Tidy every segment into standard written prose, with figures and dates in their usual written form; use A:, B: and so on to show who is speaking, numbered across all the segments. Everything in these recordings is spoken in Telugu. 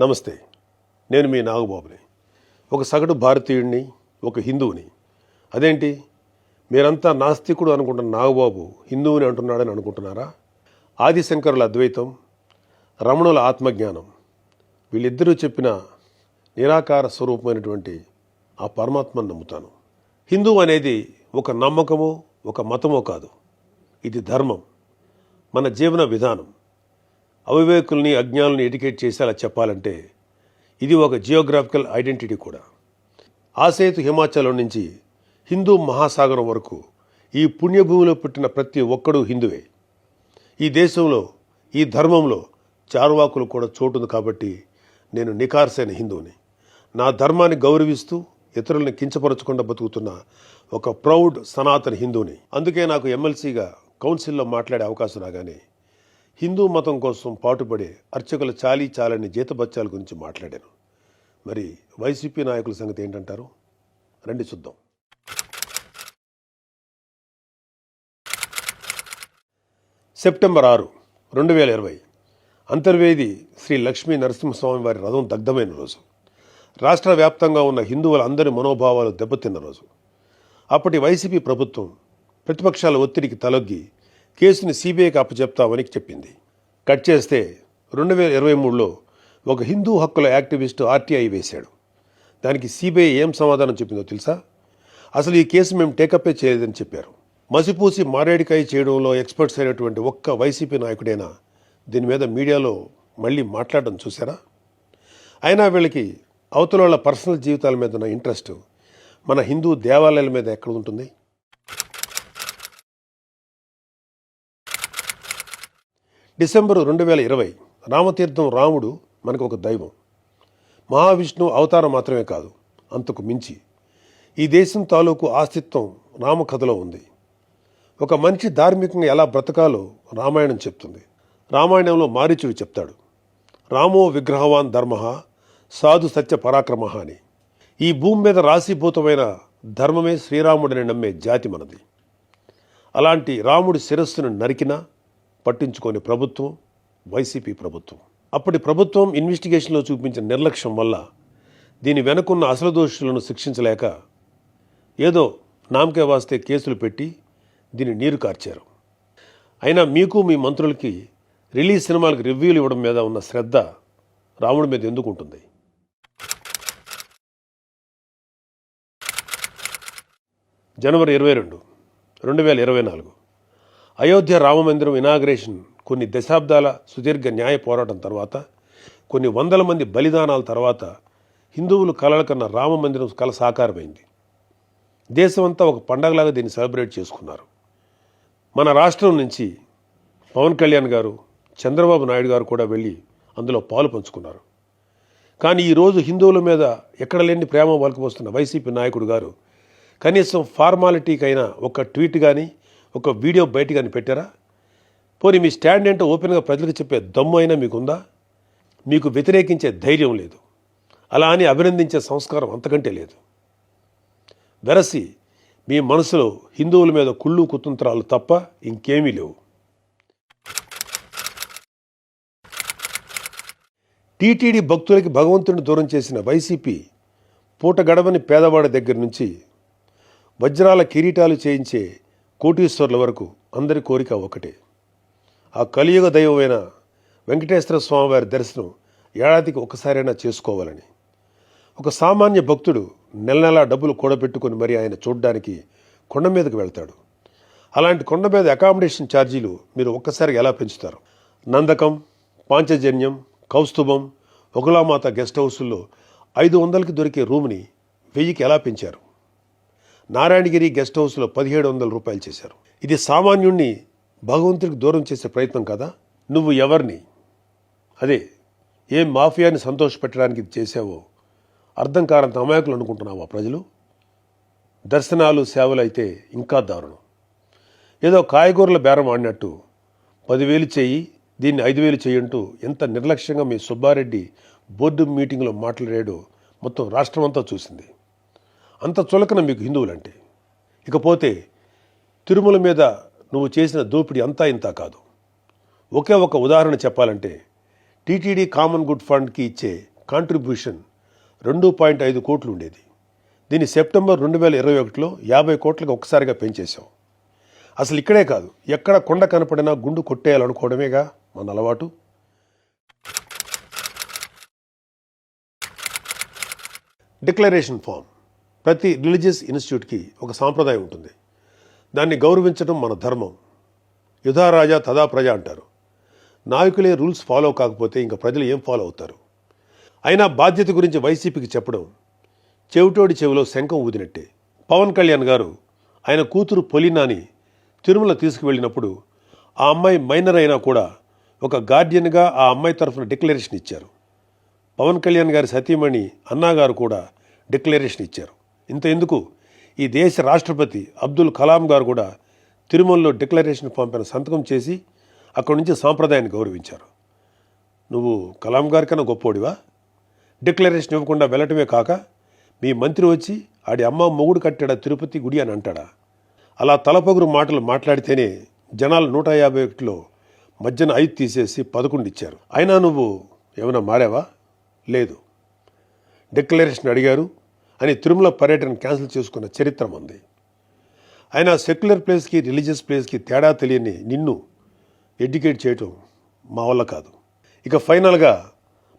A: నమస్తే, నేను మీ నాగబాబుని. ఒక సగటు భారతీయుడిని, ఒక హిందువుని. అదేంటి మీరంతా నాస్తికుడు అనుకుంటున్న నాగబాబు హిందువుని అంటున్నాడని అనుకుంటున్నారా? ఆదిశంకరుల అద్వైతం, రమణుల ఆత్మజ్ఞానం, వీళ్ళిద్దరూ చెప్పిన నిరాకార స్వరూపమైనటువంటి ఆ పరమాత్మను నమ్ముతాను. హిందువు అనేది ఒక నమ్మకమో ఒక మతమో కాదు, ఇది ధర్మం, మన జీవన విధానం. అవివేకుల్ని అజ్ఞానుల్ని ఎడ్యుకేట్ చేసేలా చెప్పాలంటే ఇది ఒక జియోగ్రాఫికల్ ఐడెంటిటీ కూడా. ఆసేతు హిమాచలం నుంచి హిందూ మహాసాగరం వరకు ఈ పుణ్యభూమిలో పుట్టిన ప్రతి ఒక్కడూ హిందువే. ఈ దేశంలో ఈ ధర్మంలో చార్వాకులు కూడా చోటుంది. కాబట్టి నేను నికార్సైన హిందువుని. నా ధర్మాన్ని గౌరవిస్తూ ఇతరులను కించపరచకుండా బతుకుతున్న ఒక ప్రౌడ్ సనాతన హిందువుని. అందుకే నాకు ఎమ్మెల్సీగా కౌన్సిల్లో మాట్లాడే అవకాశం రాగానే హిందూ మతం కోసం పాటుపడే అర్చకుల చాలని జీతబత్యాల గురించి మాట్లాడాను. మరి వైసీపీ నాయకుల సంగతి ఏంటంటారు? రండి చూద్దాం. సెప్టెంబర్ 6, 2020 అంతర్వేది శ్రీ లక్ష్మీ నరసింహస్వామి వారి రథం దగ్ధమైన రోజు. రాష్ట్ర వ్యాప్తంగా ఉన్న హిందువులందరి మనోభావాలు దెబ్బతిన్న రోజు. అప్పటి వైసీపీ ప్రభుత్వం ప్రతిపక్షాల ఒత్తిడికి తలొగ్గి కేసుని సిబిఐకి అప్పచెప్తామని చెప్పింది. కట్ చేస్తే 2023లో ఒక హిందూ హక్కుల యాక్టివిస్టు ఆర్టీఐ వేశాడు. దానికి సిబిఐ ఏం సమాధానం చెప్పిందో తెలుసా? అసలు ఈ కేసు మేము టేకప్పే చేయలేదని చెప్పారు. మసిపూసి మారేడికాయ చేయడంలో ఎక్స్పర్ట్స్ అయినటువంటి ఒక్క వైసీపీ నాయకుడైనా దీని మీద మీడియాలో మళ్ళీ మాట్లాడడం చూసారా? అయినా వీళ్ళకి అవతల వాళ్ళ పర్సనల్ జీవితాల మీద ఉన్న ఇంట్రెస్ట్ మన హిందూ దేవాలయాల మీద ఎక్కడ ఉంటుంది? డిసెంబర్ 2020 రామతీర్థం రాముడు మనకు ఒక దైవం. మహావిష్ణువు అవతారం మాత్రమే కాదు, అంతకు మించి. ఈ దేశం తాలూకు ఆస్తిత్వం రామకథలో ఉంది. ఒక మనిషి ధార్మికంగా ఎలా బ్రతకాలో రామాయణం చెప్తుంది. రామాయణంలో మారీచుడు చెప్తాడు, రామో విగ్రహవాన్ ధర్మ సాధు సత్య పరాక్రమ అని. ఈ భూమి మీద రాశీభూతమైన ధర్మమే శ్రీరాముడిని నమ్మే జాతి మనది. అలాంటి రాముడి శిరస్సును నరికినా పట్టించుకోని ప్రభుత్వం వైసీపీ ప్రభుత్వం. అప్పటి ప్రభుత్వం ఇన్వెస్టిగేషన్లో చూపించిన నిర్లక్ష్యం వల్ల దీని వెనుకున్న అసలు దోషులను శిక్షించలేక ఏదో నామకే వాస్తే కేసులు పెట్టి దీన్ని నీరు కార్చారు. అయినా మీకు మీ మంత్రులకి రిలీజ్ సినిమాలకు రివ్యూలు ఇవ్వడం మీద ఉన్న శ్రద్ధ రాముడి మీద ఎందుకు ఉంటుంది? జనవరి 22, 2024 అయోధ్య రామమందిరం ఇనాగ్రేషన్ కొన్ని దశాబ్దాల సుదీర్ఘ న్యాయ పోరాటం తర్వాత, కొన్ని వందల మంది బలిదానాల తర్వాత హిందువులు కలల కన్నా రామమందిరం కల సాకారమైంది. దేశమంతా ఒక పండగలాగా దీన్ని సెలబ్రేట్ చేసుకున్నారు. మన రాష్ట్రం నుంచి పవన్ కళ్యాణ్ గారు, చంద్రబాబు నాయుడు గారు కూడా వెళ్ళి అందులో పాలు పంచుకున్నారు. కానీ ఈరోజు హిందువుల మీద ఎక్కడ లేని ప్రేమ వలకపోస్తున్న వైసీపీ నాయకుడు గారు కనీసం ఫార్మాలిటీకైనా ఒక ట్వీట్ కానీ ఒక వీడియో బయట కానీ పెట్టారా? పోనీ మీ స్టాండ్ ఏంటో ఓపెన్గా ప్రజలకు చెప్పే దమ్ము అయినా మీకుందా? మీకు వ్యతిరేకించే ధైర్యం లేదు. అలా అని అభినందించే సంస్కారం అంతకంటే లేదు. వెరసి మీ మనసులో హిందువుల మీద కుళ్ళు కుతంత్రాలు తప్ప ఇంకేమీ లేవు. టీటీడీ భక్తులకి భగవంతుడిని దూరం చేసిన వైసీపీ పూట గడవని పేదవాడి దగ్గర నుంచి వజ్రాల కిరీటాలు చేయించే కోటీశ్వర్ల వరకు అందరి కోరిక ఒకటే, ఆ కలియుగ దైవమైన వెంకటేశ్వర స్వామివారి దర్శనం ఏడాదికి ఒకసారైనా చేసుకోవాలని. ఒక సామాన్య భక్తుడు నెల డబ్బులు కూడబెట్టుకుని మరి ఆయన చూడడానికి కొండ మీదకి వెళ్తాడు. అలాంటి కొండ మీద అకామిడేషన్ ఛార్జీలు మీరు ఒక్కసారి ఎలా పెంచుతారు? నందకం, పాంచజన్యం, కౌస్తుభం, ఒకలామాత గెస్ట్ హౌసుల్లో 500కి దొరికే రూమ్ని 1000కి ఎలా పెంచారు? నారాయణగిరి గెస్ట్ హౌస్లో 1700 రూపాయలు చేశారు. ఇది సామాన్యుణ్ణి భగవంతుడికి దూరం చేసే ప్రయత్నం కదా? నువ్వు ఎవరిని, అదే ఏం మాఫియాని సంతోషపెట్టడానికి ఇది చేసావో అర్థం కానంత అమాయకులు అనుకుంటున్నావా ప్రజలు? దర్శనాలు సేవలు అయితే ఇంకా దారుణం. ఏదో కాయగూరల బేరం ఆడినట్టు 10,000 చెయ్యి, దీన్ని 5,000 చెయ్యంటూ ఎంత నిర్లక్ష్యంగా మీ సుబ్బారెడ్డి బోర్డు మీటింగ్లో మాట్లాడాడో మొత్తం రాష్ట్రమంతా చూసింది. అంత చులకన మీకు హిందువులంటే. ఇకపోతే తిరుమల మీద నువ్వు చేసిన దోపిడీ అంతా ఇంతా కాదు. ఒకే ఒక ఉదాహరణ చెప్పాలంటే టీటీడీ కామన్ గుడ్ ఫండ్కి ఇచ్చే కాంట్రిబ్యూషన్ 2.5 కోట్లు ఉండేది. దీన్ని సెప్టెంబర్ 2021లో 50 కోట్లకు ఒక్కసారిగా పెంచేశాం. అసలు ఇక్కడే కాదు, ఎక్కడ కొండ కనపడినా గుండు కొట్టేయాలనుకోవడమేగా మన అలవాటు. Declaration form. ప్రతి రిలీజియస్ ఇన్స్టిట్యూట్కి ఒక సాంప్రదాయం ఉంటుంది. దాన్ని గౌరవించడం మన ధర్మం. యుధా రాజా తదా ప్రజ అంటారు. నాయకులే రూల్స్ ఫాలో కాకపోతే ఇంకా ప్రజలు ఏం ఫాలో అవుతారు? అయినా బాధ్యత గురించి వైసీపీకి చెప్పడం చెవిటోడి చెవిలో శంఖం ఊదినట్టే. పవన్ కళ్యాణ్ గారు ఆయన కూతురు పొలినాని తిరుమల తీసుకువెళ్ళినప్పుడు ఆ అమ్మాయి మైనర్ అయినా కూడా ఒక గార్డియన్గా ఆ అమ్మాయి తరఫున డిక్లరేషన్ ఇచ్చారు. పవన్ కళ్యాణ్ గారి సతీమణి అన్నాగారు కూడా డిక్లరేషన్ ఇచ్చారు. ఇంత ఎందుకు, ఈ దేశ రాష్ట్రపతి అబ్దుల్ కలాం గారు కూడా తిరుమలలో డిక్లరేషన్ ఫామ్ పైన సంతకం చేసి అక్కడి నుంచి సాంప్రదాయాన్ని గౌరవించారు. నువ్వు కలాం గారి కన్నా గొప్పోడివా? డిక్లరేషన్ ఇవ్వకుండా వెళ్ళటమే కాక మీ మంత్రి వచ్చి ఆడి అమ్మ మొగుడు కట్టాడా తిరుపతి గుడి అని అంటాడా? అలా తలపొగురు మాటలు మాట్లాడితేనే జనాలు 151లో మధ్యన 5 తీసేసి 11 ఇచ్చారు. అయినా నువ్వు ఏమైనా మారావా? లేదు. డిక్లరేషన్ అడిగారు అని తిరుమల పర్యటన క్యాన్సిల్ చేసుకున్న చరిత్ర మంది. అయినా సెక్యులర్ ప్లేస్కి రిలీజియస్ ప్లేస్కి తేడా తెలియని నిన్ను ఎడ్యుకేట్ చేయటం మా వల్ల కాదు. ఇక ఫైనల్గా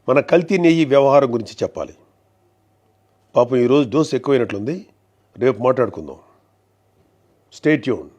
A: మన కల్తీ నెయ్యి వ్యవహారం గురించి చెప్పాలి. పాపం ఈరోజు డోస్ ఎక్కువైనట్లుంది. రేపు మాట్లాడుకుందాం. Stay tune.